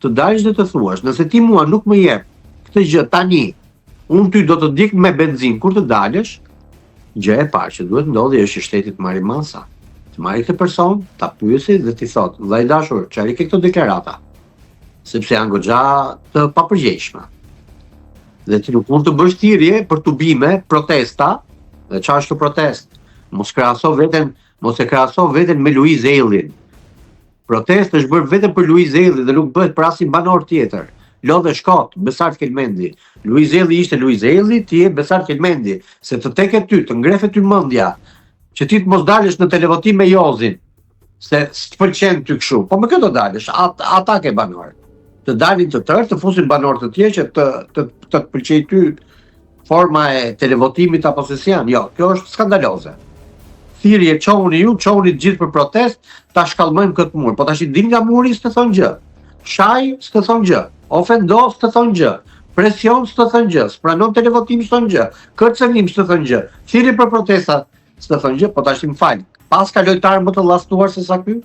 të dalësh dhe të thuash, nëse ti mua nuk më jep këtë gjë tani, unë ty do të dik me benzin kur të dalësh, gjë e parë që duhet ndodhi është që shteti të marrë masa. Të marrë këtë person, ta pyesi dhe t'i thotë, vllai dashur, çfarë ke këto deklarata? Sepse janë goxha të papërgjegjshme. Dhe ti nuk mund të bësh thirrje për tubime, protesta, dhe çfarë është protest? Mos e krahaso veten me Luiz Ellin. Protest është bërë vetëm për Luiz Ellin dhe nuk bëhet për asnjë banor tjetër. Lodhe shkot, Besart Kelmendi. Luiz Elli ishte Luiz Elli, ti je Besart Kelmendi. Se të teket ty, të ngrefe ty mendja, që ti të mos dalësh në televotim me Jozin, se s'të pëlqen ty kështu. Po me këtë do dalësh, ata ke banor. Të dalin të tërë, të fusin banor të tjerë që të pëlqej ty forma e televotimit apo se si janë. Jo, kjo është skandaloze. Thirrje çohuni ju, çohuni të gjithë për protest, ta shkallmojmë këtë mur. Po tash dil nga muri s'të thon gjë. Shaj s'të thon gjë. Ofendo s'të thon gjë. Presion s'të thon gjë. Spranon televotim s'të thon gjë. Kërcënim s'të thon gjë. Thirrje për protesta s'të thon gjë, po tash më fal. Pas ka lojtar më të llaftuar se sa ky?